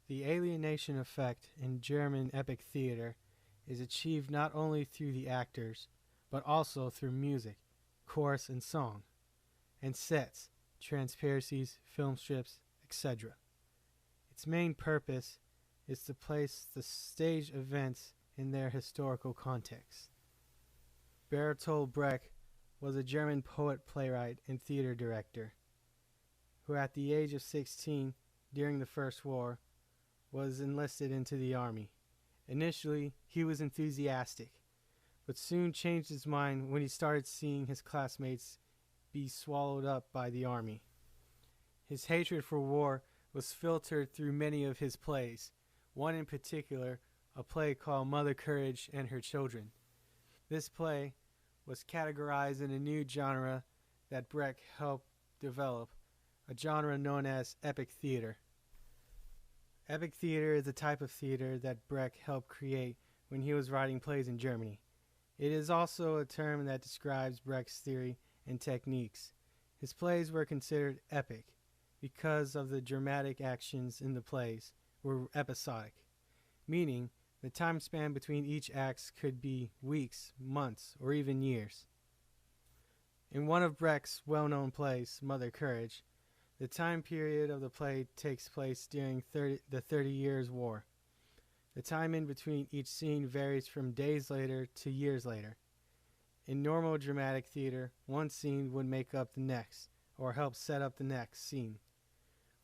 The alienation effect in German epic theater is achieved not only through the actors, but also through music, chorus and song, and sets, transparencies, film strips, etc. Its main purpose is to place the stage events in their historical context. Bertolt Brecht was a German poet, playwright, and theater director who at the age of 16 during the First War was enlisted into the army. Initially, he was enthusiastic, but soon changed his mind when he started seeing his classmates be swallowed up by the army. His hatred for war was filtered through many of his plays, one in particular, a play called Mother Courage and Her Children. This play was categorized in a new genre that Brecht helped develop, a genre known as epic theater. Epic theater is a type of theater that Brecht helped create when he was writing plays in Germany. It is also a term that describes Brecht's theory and techniques. His plays were considered epic because of the dramatic actions in the plays were episodic, meaning the time span between each act could be weeks, months, or even years. In one of Brecht's well-known plays, Mother Courage, the time period of the play takes place during the 30 Years' War. The time in between each scene varies from days later to years later. In normal dramatic theater, one scene would make up the next, or help set up the next scene.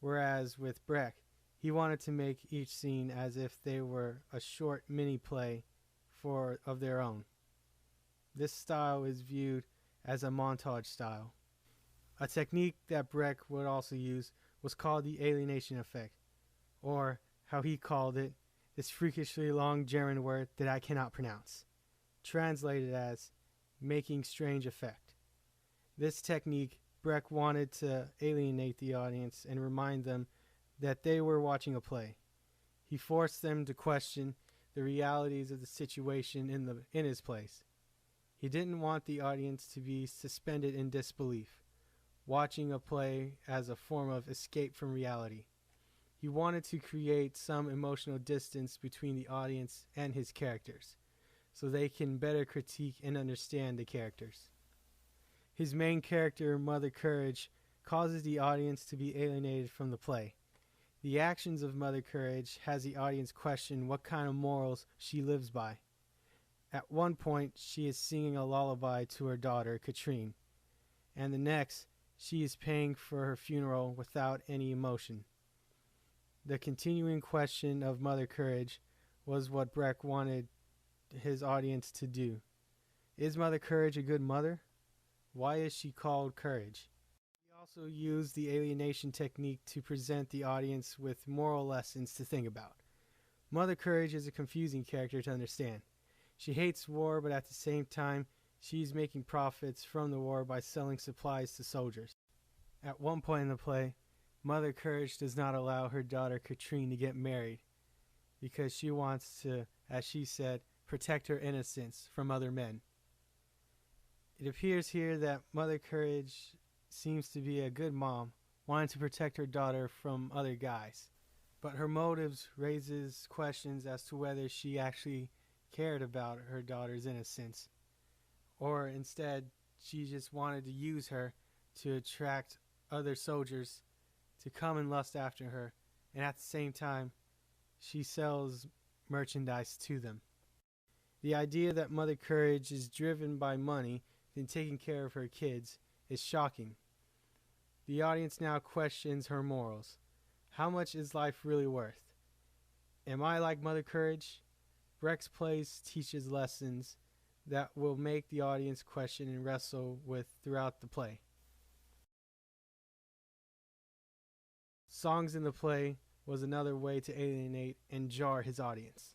Whereas with Brecht, he wanted to make each scene as if they were a short mini play of their own. This style is viewed as a montage style. A technique that Brecht would also use was called the alienation effect, or how he called it, this freakishly long German word that I cannot pronounce, translated as making strange effect. This technique, Brecht wanted to alienate the audience and remind them that they were watching a play. He forced them to question the realities of the situation in his plays. He didn't want the audience to be suspended in disbelief, watching a play as a form of escape from reality. He wanted to create some emotional distance between the audience and his characters, so they can better critique and understand the characters. His main character, Mother Courage, causes the audience to be alienated from the play. The actions of Mother Courage has the audience question what kind of morals she lives by. At one point, she is singing a lullaby to her daughter, Katrine, and the next, she is paying for her funeral without any emotion. The continuing question of Mother Courage was what Brecht wanted his audience to do. Is Mother Courage a good mother? Why is she called Courage? He also used the alienation technique to present the audience with moral lessons to think about. Mother Courage is a confusing character to understand. She hates war, but at the same time, she's making profits from the war by selling supplies to soldiers. At one point in the play, Mother Courage does not allow her daughter Katrine to get married because she wants to, as she said, protect her innocence from other men. It appears here that Mother Courage seems to be a good mom, wanting to protect her daughter from other guys. But her motives raises questions as to whether she actually cared about her daughter's innocence, or instead she just wanted to use her to attract other soldiers to come and lust after her, and at the same time she sells merchandise to them. The idea that Mother Courage is driven by money in taking care of her kids is shocking. The audience now questions her morals. How much is life really worth? Am I like Mother Courage? Brecht's plays teaches lessons that will make the audience question and wrestle with throughout the play. Songs in the play was another way to alienate and jar his audience.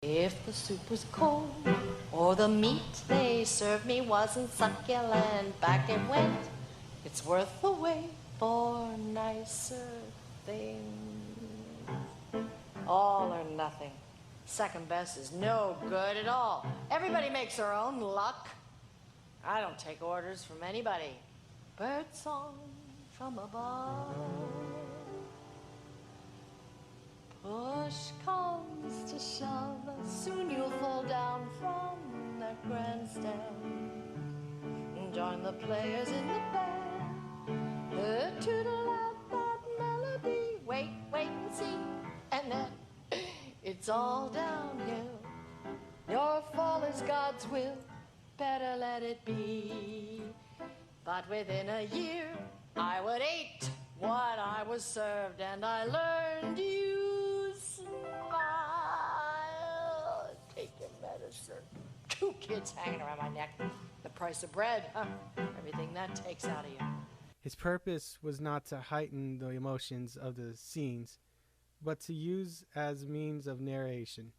If the soup was cold or the meat they served me wasn't succulent, back it went. It's worth the wait for nicer things. All or nothing. Second best is no good at all. Everybody makes their own luck. I don't take orders from anybody. Bird song from above. Push comes to shove, soon you'll fall down from that grandstand. Join the players in the band, tootle out that melody. Wait, wait and see, and then it's all downhill. Your fall is God's will, better let it be. But within a year, I would eat what I was served, and I learned you smile. Take your medicine. 2 kids hanging around my neck. The price of bread, huh? Everything that takes out of you. His purpose was not to heighten the emotions of the scenes, but to use as means of narration.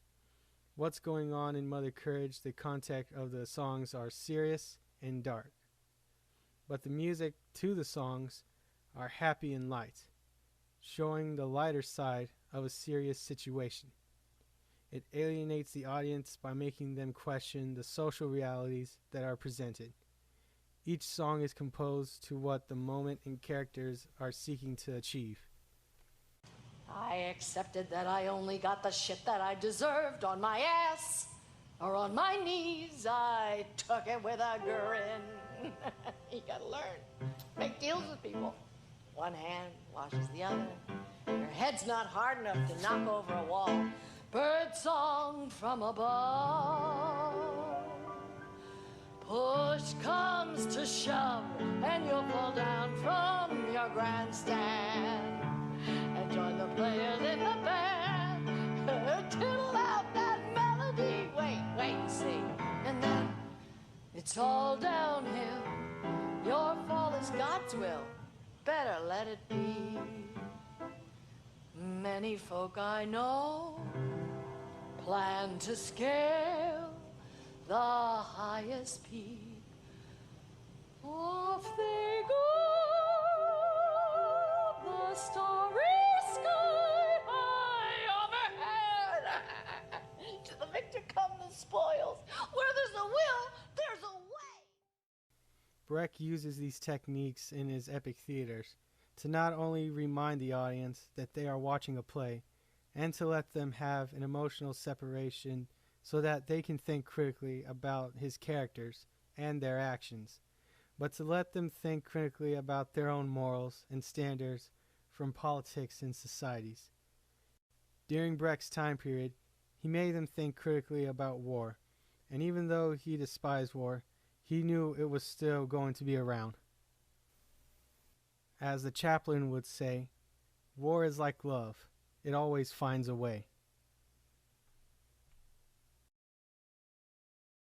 What's going on in Mother Courage, the context of the songs are serious and dark, but the music to the songs are happy and light, showing the lighter side of a serious situation. It alienates the audience by making them question the social realities that are presented. Each song is composed to what the moment and characters are seeking to achieve. I accepted that I only got the shit that I deserved on my ass or on my knees. I took it with a grin. You gotta learn. Make deals with people. One hand washes the other. Your head's not hard enough to knock over a wall. Bird song from above. Push comes to shove, and you'll fall down from your grandstand. And join the players in the band. Tittle out that melody. Wait, wait and see. And then it's all downhill. Your fall is God's will. Better let it be. Many folk I know plan to scale the highest peak. Off they go, the starry sky high overhead. To the victor come the spoils. Where there's a will, there's a way. Brecht uses these techniques in his epic theaters to not only remind the audience that they are watching a play, and to let them have an emotional separation so that they can think critically about his characters and their actions, but to let them think critically about their own morals and standards from politics and societies. During Brecht's time period, he made them think critically about war, and even though he despised war, he knew it was still going to be around. As the chaplain would say, war is like love. It always finds a way.